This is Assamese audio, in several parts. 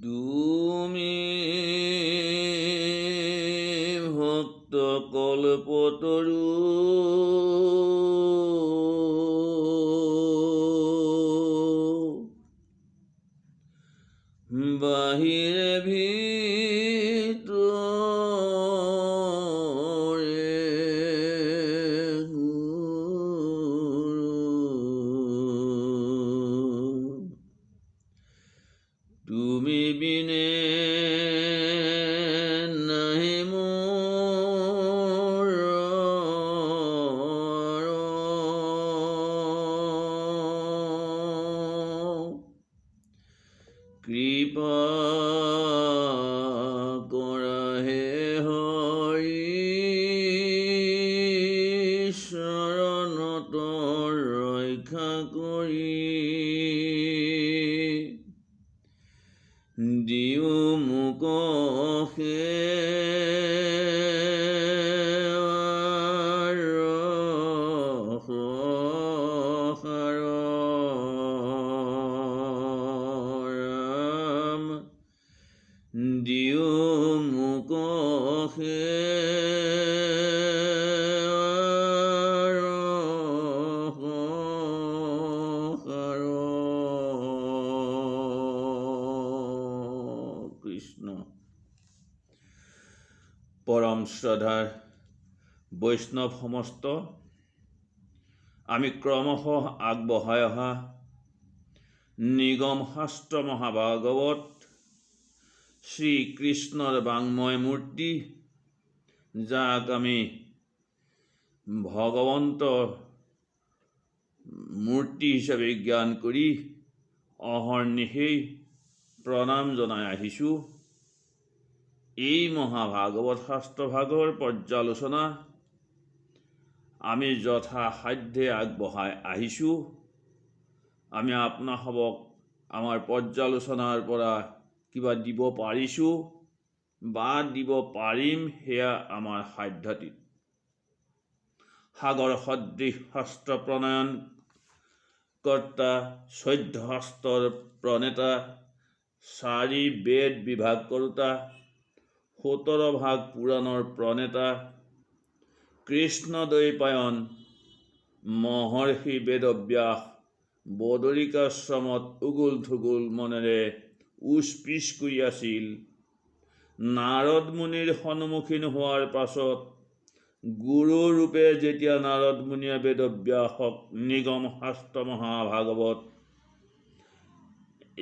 তুমি ভক্ত কল্পতৰু বাহিৰে ভিতৰে তুমি বিনে নাহি মোৰ কৃপা কৰা হে হৰি শৰণত ৰক্ষা কৰি দিও মোক সেৱাৰ সহাৰ ৰাম দিও মোক সেৱাৰ সহাৰ কৃষ্ণ। পৰম শ্ৰদ্ধাৰ বৈষ্ণৱ সমস্ত, আমি ক্ৰমশঃ আগবঢ়াই অহা নিগম শাস্ত্ৰ মহাভাগৱত শ্ৰীকৃষ্ণৰ বাংময় মূৰ্তি, যাক আমি ভগৱন্তৰ মূৰ্তি হিচাপে জ্ঞান কৰি অহৰ্নিশেই প্ৰণাম জনাই আহিছোঁ। এই মহাভাগৱত শাস্ত্ৰভাগৰ পৰ্যালোচনা আমি যথাসাধ্যে আগবঢ়াই আহিছোঁ। আমি আপোনাসৱক আমাৰ পৰ্যালোচনাৰ পৰা কিবা দিব পাৰিছোঁ বা দিব পাৰিম, সেয়া আমাৰ সাধ্যাতীত। সাগৰ সদৃশ শাস্ত্ৰ প্ৰণয়ন কৰ্তা, 14 শাস্ত্ৰৰ প্ৰণেতা, 4 বেদ বিভাগ কৰোতা, 17 ভাগ পুৰাণৰ প্ৰণেতা, কৃষ্ণদ্বৈপায়ন মহৰ্ষি বেদব্যাস বদৰিকাশ্ৰমত উগুল থুগুল মনেৰে উচ পিচ কৰি আছিল। নাৰদ মুনিৰ সন্মুখীন হোৱাৰ পাছত গুৰুৰূপে যেতিয়া নাৰদ মুনিয়ে বেদব্যাসক নিগম শাস্ত্ৰ মহাভাগৱত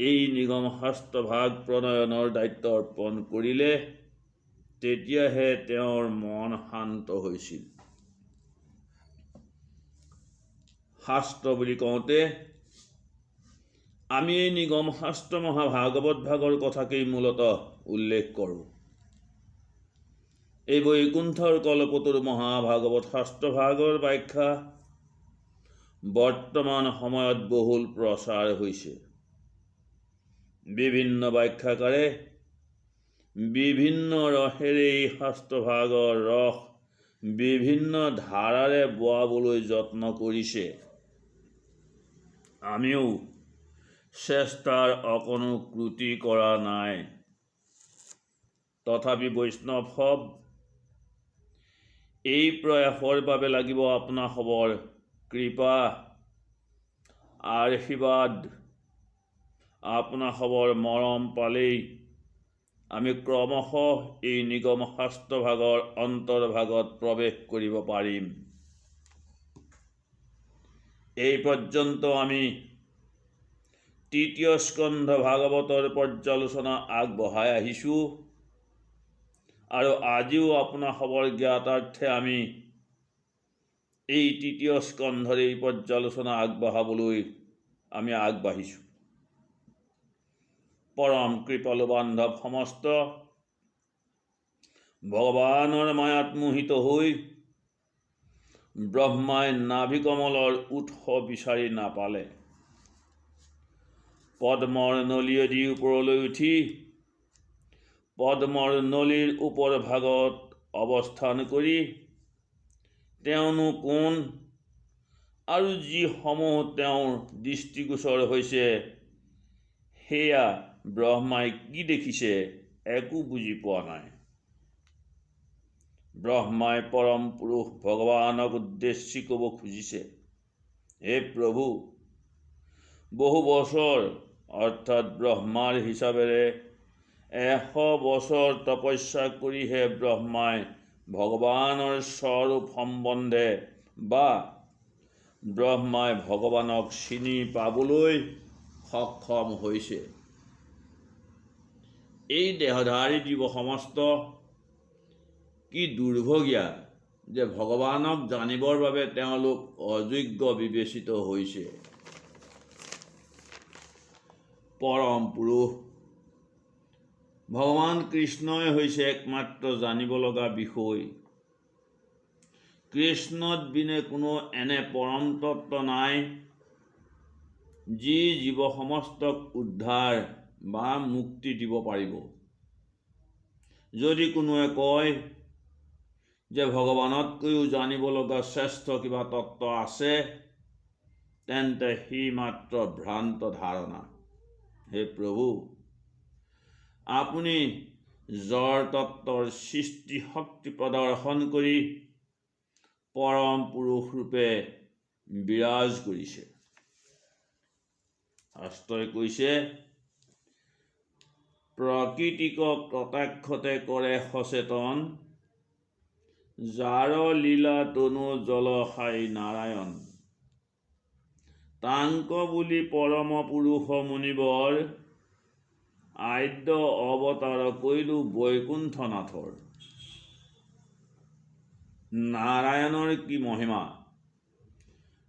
এই নিগম শাস্ত্ৰ ভাগ প্ৰণয়নৰ দায়িত্ব অৰ্পণ কৰিলে, তেতিয়াহে তেওঁৰ মন শান্ত হৈছিল। শাস্ত্ৰ বুলি কওঁতে আমি এই নিগম শাস্ত্ৰ মহাভাগৱত ভাগৰ কথাকেই মূলতঃ উল্লেখ কৰোঁ। এই বৈকুণ্ঠৰ কল্পতৰু মহাভাগৱত শাস্ত্ৰভাগৰ ব্যাখ্যা বৰ্তমান সময়ত বহুল প্ৰচাৰ হৈছে। বিভিন্ন ব্যাখ্যাকাৰে বিভিন্ন ৰসেৰে এই শাস্ত্ৰভাগৰ ৰস বিভিন্ন ধাৰাৰে বোৱাবলৈ যত্ন কৰিছে। আমিও চেষ্টাৰ অকণো ক্ৰুটি কৰা নাই। তথাপি বৈষ্ণৱ সব, এই প্ৰয়াসৰ বাবে লাগিব আপোনাসৱৰ কৃপা আশীৰ্বাদ। আপোনাসৱৰ মৰম পালেই আমি ক্ৰমশঃ এই নিগম শাস্ত্ৰভাগৰ অন্তৰ্ভাগত প্ৰৱেশ কৰিব পাৰিম। এই পৰ্যন্ত আমি তৃতীয় স্কন্ধ ভাগৱতৰ পৰ্যালোচনা আগবঢ়াই আহিছোঁ আৰু আজিও আপোনাসৱৰ জ্ঞাতাৰ্থে আমি এই তৃতীয় স্কন্ধৰ এই পৰ্যালোচনা আগবঢ়াবলৈ আমি আগবাঢ়িছোঁ। পৰম কৃপালু বান্ধৱ সমস্ত, ভগৱানৰ মায়াত মোহিত হৈ ব্ৰহ্মাই নাভিকমলৰ উৎস বিচাৰি নাপালে। পদ্মৰ নলীয়েদি ওপৰলৈ উঠি পদ্মৰ নলীৰ ওপৰ ভাগত অৱস্থান কৰি তেওঁনো কোন আৰু যিসমূহ তেওঁৰ দৃষ্টিগোচৰ হৈছে সেয়া ব্ৰহ্মাই কি দেখিছে একো বুজি পোৱা নাই। ব্ৰহ্মাই পৰম পুৰুষ ভগৱানক উদ্দেশ্যি ক'ব খুজিছে, হে প্ৰভু, বহু বছৰ অৰ্থাৎ ব্ৰহ্মাৰ হিচাপেৰে 100 বছৰ তপস্যা কৰিহে ব্ৰহ্মাই ভগৱানৰ স্বৰূপ সম্বন্ধে বা ব্ৰহ্মাই ভগৱানক চিনি পাবলৈ সক্ষম হৈছে। এই দেহধাৰী জীৱ সমস্ত কি দুৰ্ভগীয়া যে ভগৱানক জানিবৰ বাবে তেওঁলোক অযোগ্য বিবেচিত হৈছে। পৰম পুৰুষ ভগৱান কৃষ্ণই হৈছে একমাত্ৰ জানিব লগা বিষয়। কৃষ্ণত বিনে কোনো এনে পৰম তত্ত্ব নাই যি জীৱ সমস্তক উদ্ধাৰ বা মুক্তি দিব পাৰিব। যদি কোনোৱে কয় যে ভগৱানতকৈও জানিব লগা শ্ৰেষ্ঠ কিবা তত্ত্ব আছে, তেন্তে সি মাত্ৰ ভ্ৰান্ত ধাৰণা। হে প্ৰভু, আপুনি জড় তত্ত্বৰ সৃষ্টি শক্তি প্ৰদৰ্শন কৰি পৰম পুৰুষ ৰূপে বিৰাজ কৰিছে। শাস্ত্ৰই কৈছে, প্ৰকৃতিক কটাক্ষতে কৰে সচেতন, যাৰ লীলা তনু জলসাই নাৰায়ণ। তাংক বুলি পৰম পুৰুষ মুনিবৰ, আদ্য অৱতাৰ কৈলো বৈকুণ্ঠনাথৰ। নাৰায়ণৰ কি মহিমা!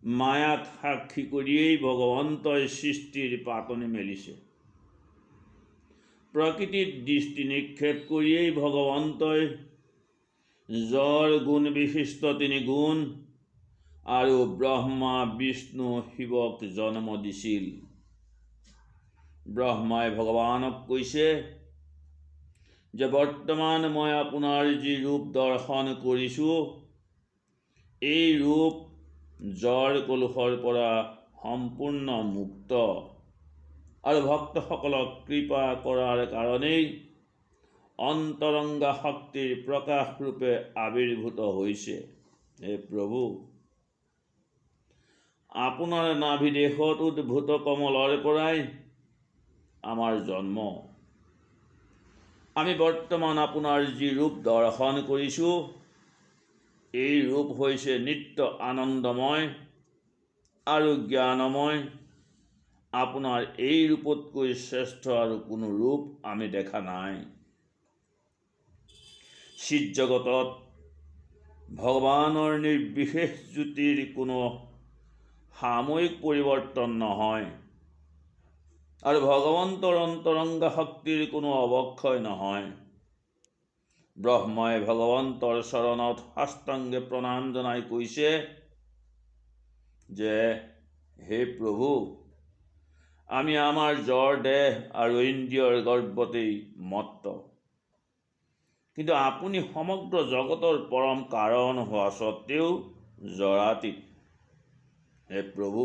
মায়াক সাক্ষী কৰিয়েই ভগৱন্তই সৃষ্টিৰ পাতনি মেলিছে। প্ৰকৃতিত দৃষ্টি নিক্ষেপ কৰিয়েই ভগৱন্তই জড় গুণ বিশিষ্ট 3 গুণ আৰু ব্ৰহ্মা বিষ্ণু শিৱক জন্ম দিছিল। ব্ৰহ্মাই ভগৱানক কৈছে যে বৰ্তমান মই আপোনাৰ যি ৰূপ দৰ্শন কৰিছোঁ, এই ৰূপ জড় কলুষৰ পৰা সম্পূৰ্ণ মুক্ত আৰু ভক্তসকলক কৃপা কৰাৰ কাৰণেই অন্তৰংগা শক্তিৰ প্ৰকাশ ৰূপে আবিৰ্ভূত হৈছে। হে প্ৰভু, আপোনাৰ নাভিদেশত উদ্ভূত কমলৰ পৰাই আমাৰ জন্ম। আমি বৰ্তমান আপোনাৰ যি ৰূপ দৰ্শন কৰিছোঁ, এই ৰূপ হৈছে নিত্য আনন্দময় আৰু জ্ঞানময়। আপোনাৰ এই ৰূপতকৈ শ্ৰেষ্ঠ আৰু কোনো ৰূপ আমি দেখা নাই। চিৎজগতত ভগৱানৰ নিৰ্বিশেষ জ্যোতিৰ কোনো সাময়িক পৰিৱৰ্তন নহয় আৰু ভগৱন্তৰ অন্তৰংগা শক্তিৰ কোনো অৱক্ষয় নহয়। ব্ৰহ্মাই ভগৱন্তৰ চৰণত সাষ্টাংগে প্ৰণাম জনাই কৈছে যে, হে প্ৰভু, আমি আমাৰ জড় দেহ আৰু ইন্দ্ৰিয়ৰ গৰ্ভতেই মত্ত, কিন্তু আপুনি সমগ্ৰ জগতৰ পৰম কাৰণ হোৱা স্বত্তেও জড়াতীত। হে প্ৰভু,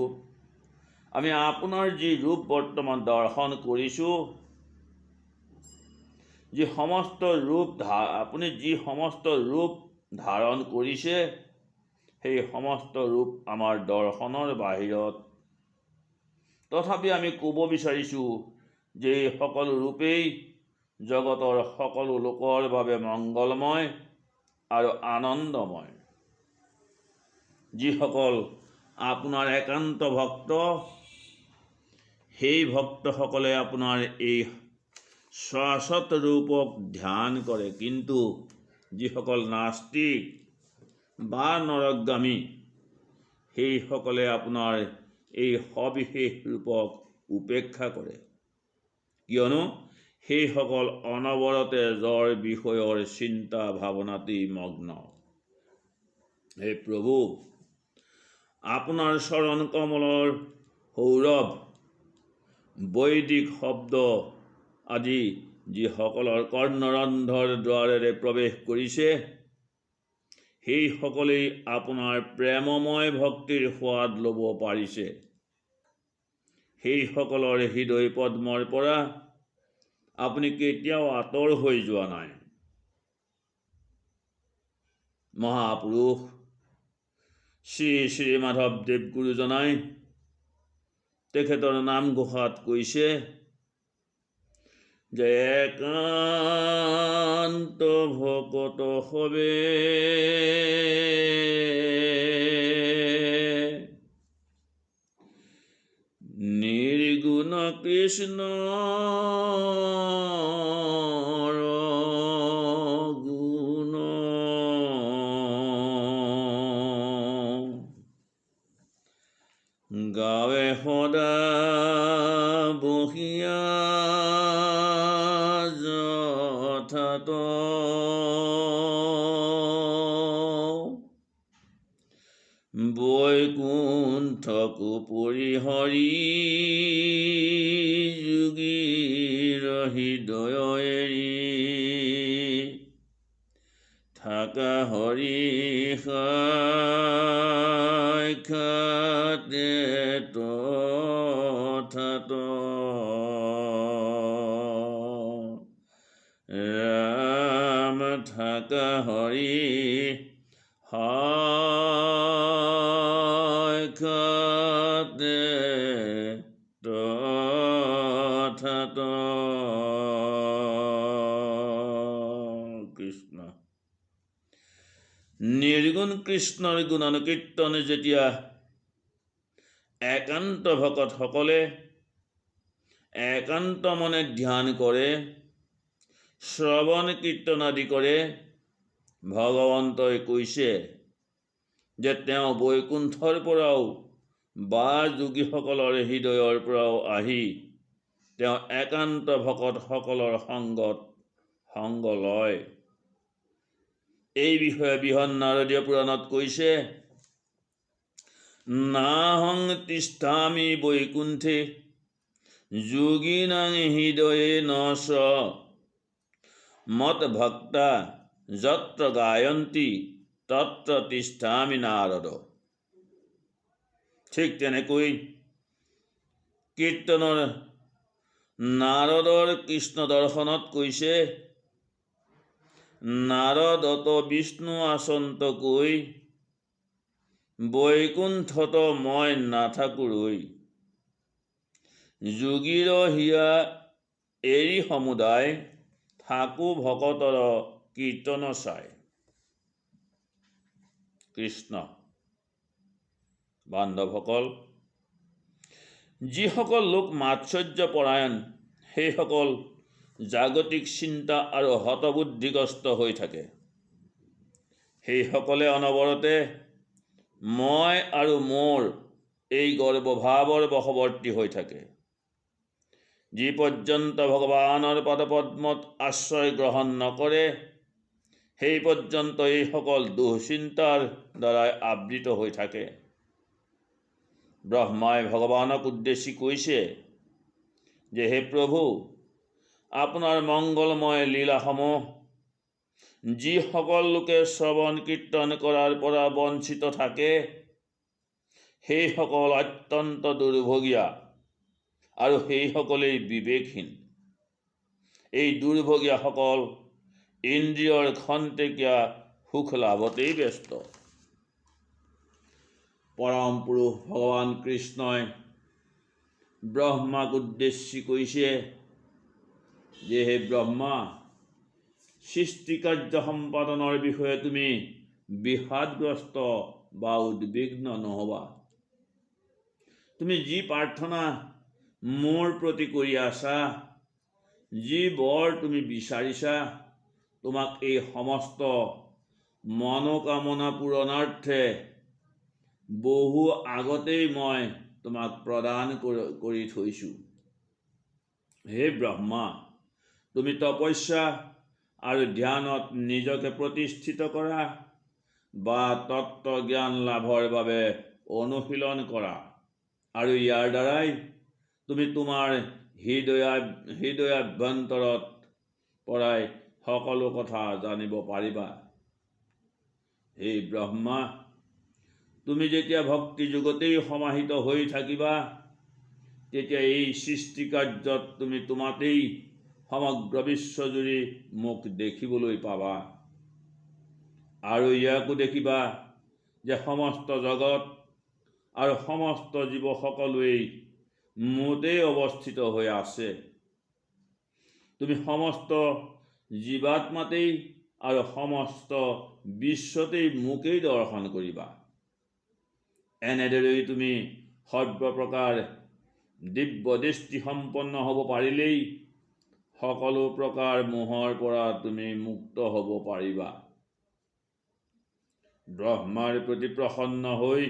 আমি আপোনাৰ যি ৰূপ বৰ্তমান দৰ্শন কৰিছোঁ, আপুনি যি সমস্ত ৰূপ ধাৰণ কৰিছে, সেই সমস্ত ৰূপ আমাৰ দৰ্শনৰ বাহিৰত। তথাপি আমি ক'ব বিচাৰিছোঁ যে এই সকলো ৰূপেই জগতৰ সকলো লোকৰ বাবে মংগলময় আৰু আনন্দময়। যিসকল আপোনাৰ একান্ত ভক্ত, সেই ভক্তসকলে আপোনাৰ এই শাশ্বত ৰূপক ধ্যান কৰে, কিন্তু যিসকল নাস্তিক বা নৰকগামী, সেইসকলে আপোনাৰ এই সবিশেষ ৰূপক উপেক্ষা কৰে, কিয়নো সেইসকল অনবৰতে জড় বিষয়ৰ চিন্তা ভাৱনাতেই মগ্ন। হে প্ৰভু, আপোনাৰ চৰণ কমলৰ সৌৰভ, বৈদিক শব্দ আদি যিসকলৰ কৰ্ণৰন্ধৰ দ্বাৰেৰে প্ৰৱেশ কৰিছে, সেইসকলেই আপোনাৰ প্ৰেমময় ভক্তিৰ সোৱাদ ল'ব পাৰিছে। সেইসকলৰ হৃদয় পদ্মৰ পৰা আপুনি কেতিয়াও আঁতৰ হৈ যোৱা নাই। মহাপুৰুষ শ্ৰী শ্ৰী মাধৱদেৱ গুৰুজনাই তেখেতৰ নামঘোষাত কৈছে যে একান্ত ভকত হবে নিৰ্গুণ কৃষ্ণ গুণ গাৱে সদা বহিয়া যথাত বৈকুণ্ঠ কুপুৰি যোগীৰ হৃদয় এৰি থাকা হৰি সাক্ষাতে তথাত ৰাম থাকা হৰি সাক্ষাতে তথাত। কৃষ্ণ নিৰ্গুণ কৃষ্ণৰ গুণানুকীৰ্তন যেতিয়া একান্ত ভকতসকলে একান্ত মনে ধ্যান কৰে, শ্ৰৱণ কীৰ্তন আদি কৰে, ভগৱন্তই কৈছে যে তেওঁ বৈকুণ্ঠৰ পৰাও বা যোগীসকলৰ হৃদয়ৰ পৰাও আহি তেওঁ একান্ত ভকতসকলৰ সংগ লয়। এই বিষয়ে বৃহৎ নাৰদীয় পুৰাণত কৈছে, নাহং তিষ্ঠামি বৈকুণ্ঠে যোগীনাং হৃদয়ে নচ মত ভক্তা যত্ৰ গায়ন্তি তত্ৰ তিষ্ঠামি নাৰদ। ঠিক তেনেকৈ কীৰ্তনৰ নাৰদৰ কৃষ্ণ দৰ্শনত কৈছে, নাৰদত বিষ্ণু আচন্ত কৈ বৈকুণ্ঠত মই নাথাকো ৰৈ। যোগীৰ হিয়া এৰি সমুদায় থাকো ভকতৰ কীৰ্তন চাই। কৃষ্ণ বান্ধৱসকল, যিসকল লোক মাৎসৰ্য পৰায়ণ সেইসকল জাগতিক চিন্তা আৰু হতবুদ্ধিগ্ৰস্ত হৈ থাকে। সেইসকলে অনবৰতে মই আৰু মোৰ এই গৰ্বভাৱৰ বশৱৰ্তী হৈ থাকে। যি পৰ্যন্ত ভগৱানৰ পদপদ্মত আশ্ৰয় গ্ৰহণ নকৰে সেই পৰ্যন্ত এইসকল দুঃচিন্তাৰ দ্বাৰাই আবৃত হৈ থাকে। ব্ৰহ্মাই ভগৱানক উদ্দেশ্যি কৈছে যে হে প্ৰভু, আপোনাৰ মংগলময় লীলাসমূহ যিসকল লোকে শ্ৰৱণ কীৰ্তন কৰাৰ পৰা বঞ্চিত থাকে সেইসকল অত্যন্ত দুৰ্ভগীয়া আৰু সেইসকলেই বিবেকহীন। এই দুৰ্ভগীয়াসকল ইন্দ্ৰিয়ৰ খন্তেকীয়া সুখ লাভতেই ব্যস্ত। পৰম পুৰুষ ভগৱান কৃষ্ণই ব্ৰহ্মাক উদ্দেশ্যি কৈছে যে হে ব্ৰহ্মা, সৃষ্টিকাৰ্য সম্পাদনৰ বিষয়ে তুমি বিষাদগ্ৰস্ত বা উদ্বিগ্ন নহবা। তুমি যি প্ৰাৰ্থনা মোৰ প্ৰতি কৰি আছা, যি বৰ তুমি বিচাৰিছা, তোমাক এই সমস্ত মনোকামনা পূৰণাৰ্থে বহু আগতেই মই তোমাক প্ৰদান কৰি থৈছোঁ। হে ব্ৰহ্মা, তুমি তপস্যা আৰু ধ্যানত নিজকে প্ৰতিষ্ঠিত কৰা বা তত্ত্বজ্ঞান লাভৰ বাবে অনুশীলন কৰা আৰু ইয়াৰ দ্বাৰাই তুমি তোমাৰ হৃদয়াভ্যন্তৰত পৰাই সকলো কথা জানিব পাৰিবা। হে ব্ৰহ্মা, তুমি যেতিয়া ভক্তি যোগতেই সমাহিত হৈ থাকিবা তেতিয়া এই সৃষ্টি কাৰ্যত তুমি তোমাতেই সমগ্ৰ বিশ্বজুৰি মোক দেখিবলৈ পাবা। আৰু ইয়াকো দেখিবা যে সমস্ত জগত আৰু সমস্ত জীৱ সকলোৱেই মোতেই অৱস্থিত হৈ আছে। তুমি সমস্ত জীৱাত্মাতেই আৰু সমস্ত বিশ্বতেই মোকেই দৰ্শন কৰিবা। এনেদৰেই তুমি সৰ্বপ্ৰকাৰ দিব্য দৃষ্টি সম্পন্ন হ'ব পাৰিলেই সকলো প্ৰকাৰ মোহৰ পৰা তুমি মুক্ত হ'ব পাৰিবা। ব্ৰহ্মাৰ প্ৰতি প্ৰসন্ন হৈ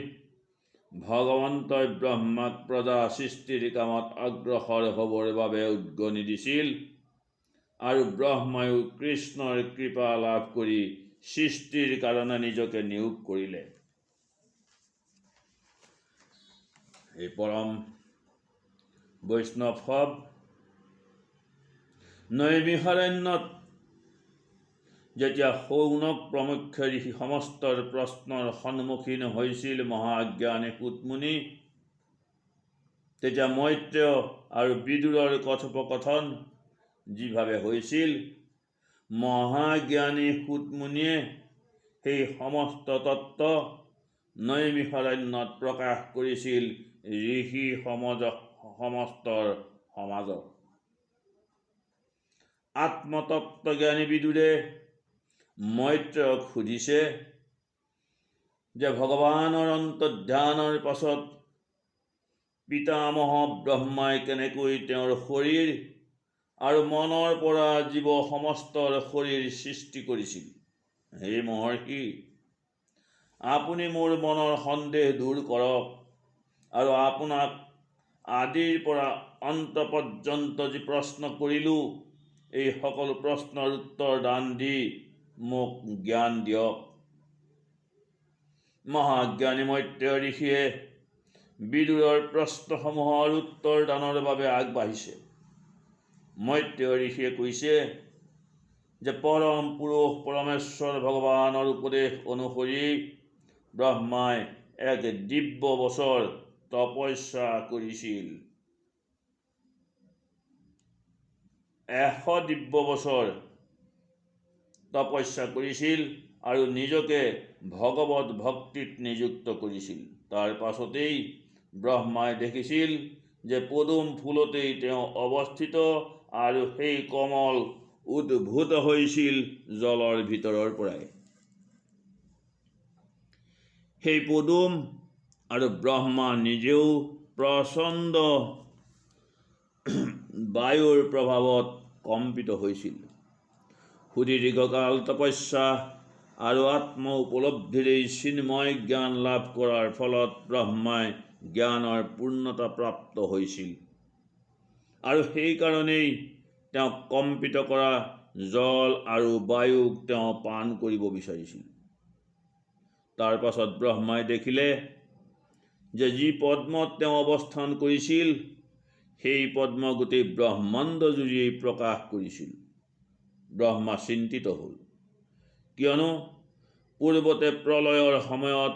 ভগৱন্তই ব্ৰহ্মাক প্ৰজা সৃষ্টিৰ কামত অগ্ৰসৰ হ'বৰ বাবে উদ্গনি দিছিল আৰু ব্ৰহ্মায়ো কৃষ্ণৰ কৃপা লাভ কৰি সৃষ্টিৰ কাৰণে নিজকে নিয়োগ কৰিলে। এই পৰম বৈষ্ণৱ সব নৈমিষাৰণ্যত যেতিয়া শৌনক প্ৰমুখ্য ঋষি সমস্তৰ প্ৰশ্নৰ সন্মুখীন হৈছিল মহাজ্ঞানী কুতমুনি, তেতিয়া মৈত্ৰেয় আৰু বিদুৰৰ কথোপকথন যিভাৱে হৈছিল, মহাজ্ঞানী কুতমুনিয়ে সেই সমস্ত তত্ত্ব নৈমিষাৰণ্যত প্ৰকাশ কৰিছিল ঋষি সমস্তৰ সমাজত। আত্মতত্ত্বজ্ঞানী বিদুৰে মৈত্ৰেয়ক সুধিছে যে ভগৱানৰ অন্তৰ্ধানৰ পাছত পিতামহ ব্ৰহ্মাই কেনেকৈ তেওঁৰ শৰীৰ আৰু মনৰ পৰা জীৱ সমস্তৰ শৰীৰ সৃষ্টি কৰিছিল। হে মহৰ্ষি, আপুনি মোৰ মনৰ সন্দেহ দূৰ কৰক আৰু আপোনাক আদিৰ পৰা অন্ত পৰ্যন্ত যি প্ৰশ্ন কৰিলোঁ, এই সকলো প্ৰশ্নৰ উত্তৰ দান দি মোক জ্ঞান দিয়ক। মহাজ্ঞানী মৈত্ৰেয় ঋষিয়ে বিদুৰৰ প্ৰশ্নসমূহৰ উত্তৰ দানৰ বাবে আগবাঢ়িছে। মৈত্ৰেয় ঋষিয়ে কৈছে যে পৰম পুৰুষ পৰমেশ্বৰ ভগৱানৰ উপদেশ অনুসৰি ব্ৰহ্মাই এক দিব্য বছৰ তপস্যা কৰিছিল। 100 দিব্য বছৰ তপস্যা কৰিছিল আৰু নিজকে ভগৱত ভক্তিত নিযুক্ত কৰিছিল। তাৰ পাছতেই ব্ৰহ্মাই দেখিছিল যে পদুম ফুলতেই তেওঁ অৱস্থিত আৰু সেই কমল উদ্ভূত হৈছিল জলৰ ভিতৰৰ পৰাই। সেই পদুম আৰু ব্ৰহ্মা নিজেও প্ৰচণ্ড বায়ুৰ প্ৰভাৱত কম্পিত হৈছিল। সুদীৰ্ঘকাল তপস্যা আৰু আত্ম উপলব্ধিৰে চিন্ময় জ্ঞান লাভ কৰাৰ ফলত ব্ৰহ্মাই জ্ঞানৰ পূৰ্ণতা প্ৰাপ্ত হৈছিল আৰু সেইকাৰণেই তেওঁক কম্পিত কৰা জল আৰু বায়ুক তেওঁ পান কৰিব বিচাৰিছিল। তাৰ পাছত ব্ৰহ্মাই দেখিলে যে যি পদ্মত তেওঁ অৱস্থান কৰিছিল, সেই পদ্ম গোটেই ব্ৰহ্মাণ্ড জুৰি প্ৰকাশ কৰিছিল। ব্ৰহ্মা চিন্তিত হ'ল, কিয়নো পূৰ্বতে প্ৰলয়ৰ সময়ত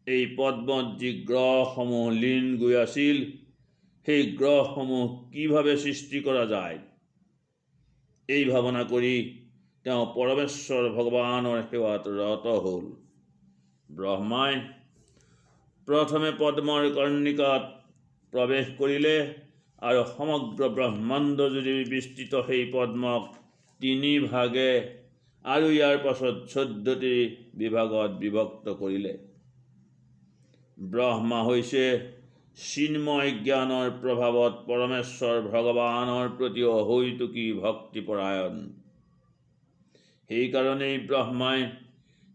এই পদ্মত যি গ্ৰহসমূহ লীন গৈ আছিল, সেই গ্ৰহসমূহ কিভাৱে সৃষ্টি কৰা যায়। এই ভাৱনা কৰি তেওঁ পৰমেশ্বৰ ভগৱানৰ সেৱাত ৰত হ'ল। ব্ৰহ্মাই প্ৰথমে পদ্মৰ কৰ্ণিকাত প্ৰৱেশ কৰিলে আৰু সমগ্ৰ ব্ৰহ্মাণ্ড জুৰি বিস্তৃত সেই পদ্মক 3 ভাগে আৰু ইয়াৰ পাছত 14টি বিভাগত বিভক্ত কৰিলে। ব্ৰহ্মা হৈছে চিন্ময় জ্ঞানৰ প্ৰভাৱত পৰমেশ্বৰ ভগৱানৰ প্ৰতি অহৈতুকী ভক্তিপৰায়ণ। সেইকাৰণেই ব্ৰহ্মাই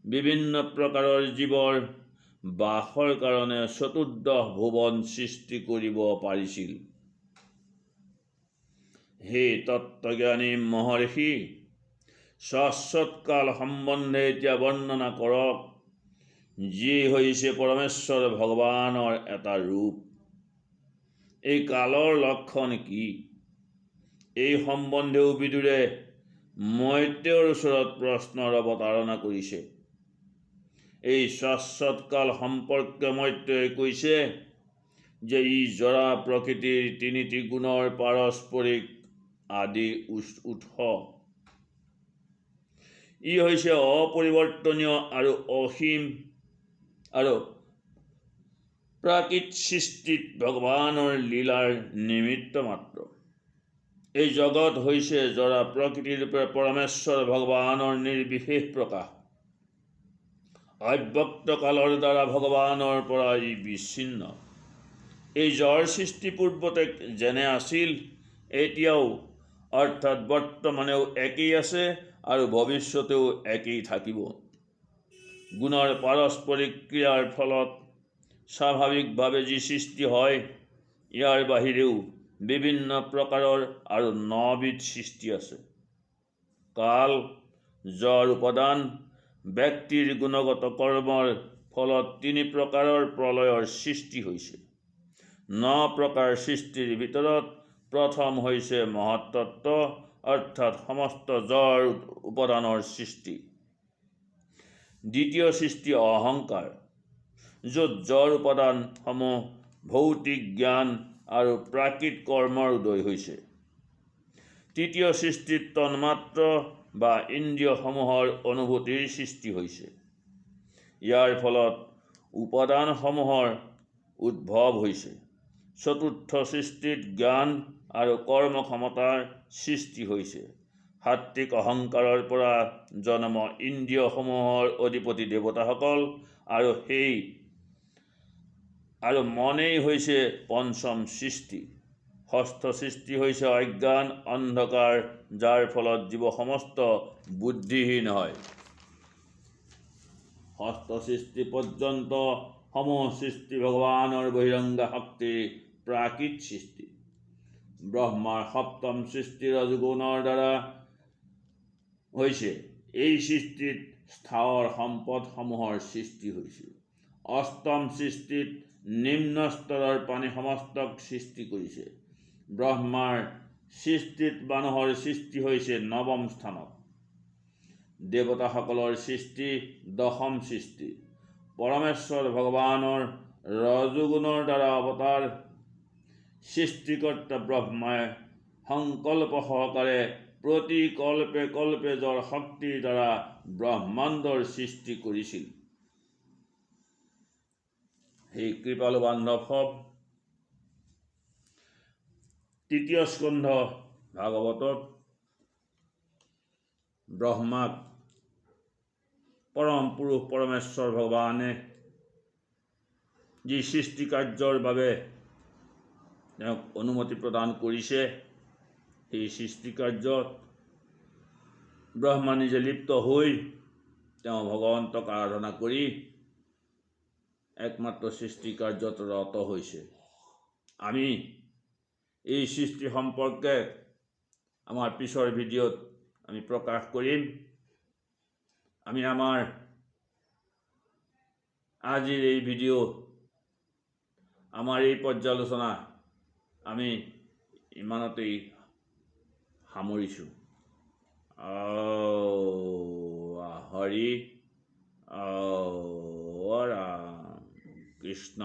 বিভিন্ন প্ৰকাৰৰ জীৱৰ বাসৰ কাৰণে 14 ভুৱন সৃষ্টি কৰিব পাৰিছিল। হে তত্ত্বজ্ঞানী মহৰ্ষি, শাশ্বত কাল সম্বন্ধে এতিয়া বৰ্ণনা কৰক, যি হৈছে পৰমেশ্বৰ ভগৱানৰ এটা ৰূপ। এই কালৰ লক্ষণ কি? এই সম্বন্ধেও বিদুৰে মৈত্ৰেয়ৰ ওচৰত প্ৰশ্নৰ অৱতাৰণা কৰিছে। এই শাশ্বত কাল সম্পৰ্কে মৈত্ৰেয়ে কৈছে যে ই জৰা প্ৰকৃতিৰ 3টি গুণৰ পাৰস্পৰিক আদি উৎস। ই হৈছে অপৰিৱৰ্তনীয় আৰু অসীম আৰু প্ৰাকৃত সৃষ্টিত ভগৱানৰ লীলাৰ নিমিত্ত মাত্ৰ। এই জগত হৈছে জৰা প্ৰকৃতিৰ ৰূপে পৰমেশ্বৰ ভগৱানৰ নিৰ্বিশেষ প্ৰকাশ। অব্যক্ত কালৰ দ্বাৰা ভগৱানৰ পৰা ই বিচ্ছিন্ন। এই জড় সৃষ্টি পূৰ্বতে যেনে আছিল এতিয়াও অৰ্থাৎ বৰ্তমানেও একেই আছে আৰু ভৱিষ্যতেও একেই থাকিব। গুণৰ পাৰস্পৰিক ক্ৰিয়াৰ ফলত স্বাভাৱিকভাৱে যি সৃষ্টি হয়, ইয়াৰ বাহিৰেও বিভিন্ন প্ৰকাৰৰ আৰু ৯বিধ সৃষ্টি আছে। কাল, জড় উপাদান, ব্যক্তিৰ গুণগত কৰ্মৰ ফলত ৩ প্ৰকাৰৰ প্ৰলয়ৰ সৃষ্টি হৈছে। ৯ প্ৰকাৰ সৃষ্টিৰ ভিতৰত প্ৰথম হৈছে মহত্তত্ত্ব অৰ্থাৎ সমস্ত জড় উপাদানৰ সৃষ্টি। দ্বিতীয় সৃষ্টি অহংকাৰ, য'ত জড় উপাদানসমূহ ভৌতিক জ্ঞান আৰু প্ৰাকৃত কৰ্মৰ উদয় হৈছে। তৃতীয় সৃষ্টিত তন্মাত্ৰ বা ইন্দ্ৰিয়সমূহৰ অনুভূতিৰ সৃষ্টি হৈছে। ইয়াৰ ফলত উপাদানসমূহৰ উদ্ভৱ হৈছে। চতুৰ্থ সৃষ্টিত জ্ঞান আৰু কৰ্ম ক্ষমতাৰ সৃষ্টি হৈছে। সাত্ত্বিক অহংকাৰৰ পৰা জন্ম ইন্দ্ৰিয়সমূহৰ অধিপতি দেৱতাসকল আৰু মনেই হৈছে পঞ্চম সৃষ্টি। ষষ্ঠ সৃষ্টি হৈছে অজ্ঞান অন্ধকাৰ, যাৰ ফলত জীৱ সমস্ত বুদ্ধিহীন হয়। ষষ্ঠ সৃষ্টি পৰ্যন্ত সমূহ সৃষ্টি ভগৱানৰ বহিৰংগা শক্তি প্ৰাকৃত সৃষ্টি। ব্ৰহ্মাৰ সপ্তম সৃষ্টি ৰজগুণৰ দ্বাৰা হৈছে। এই সৃষ্টিত স্থাৱৰ সম্পদসমূহৰ সৃষ্টি হৈছিল। অষ্টম সৃষ্টিত নিম্ন স্তৰৰ প্ৰাণী সমস্তক সৃষ্টি কৰিছে। ব্ৰহ্মাৰ সৃষ্টিত মানুহৰ সৃষ্টি হৈছে ৯ম স্থানত। দেৱতাসকলৰ সৃষ্টি ১০ম সৃষ্টি। পৰমেশ্বৰ ভগৱানৰ ৰজোগুণৰ দ্বাৰা অৱতাৰ। সৃষ্টিকৰ্তা ব্ৰহ্মাই সংকল্প সহকাৰে প্ৰতি কল্পে কল্পে জড় শক্তিৰ দ্বাৰা ব্ৰহ্মাণ্ডৰ সৃষ্টি কৰিছিল। সেই কৃপালু বান্ধৱ, তৃতীয় স্কন্ধ ভাগৱতত ব্ৰহ্মাক পৰম পুৰুষ পৰমেশ্বৰ ভগৱানে যি সৃষ্টি কাৰ্যৰ বাবে তেওঁক অনুমতি প্ৰদান কৰিছে, সেই সৃষ্টি কাৰ্যত ব্ৰহ্মা নিজে লিপ্ত হৈ তেওঁ ভগৱন্তক আৰাধনা কৰি একমাত্ৰ সৃষ্টি কাৰ্যত ৰত হৈছে। আমি এই সৃষ্টি সম্পৰ্কে আমাৰ পিছৰ ভিডিঅ'ত আমি প্ৰকাশ কৰিম। আমি আমাৰ আজিৰ এই ভিডিঅ', আমাৰ এই পৰ্যালোচনা আমি ইমানতেই সামৰিছোঁ। হৰি ৰাম কৃষ্ণ।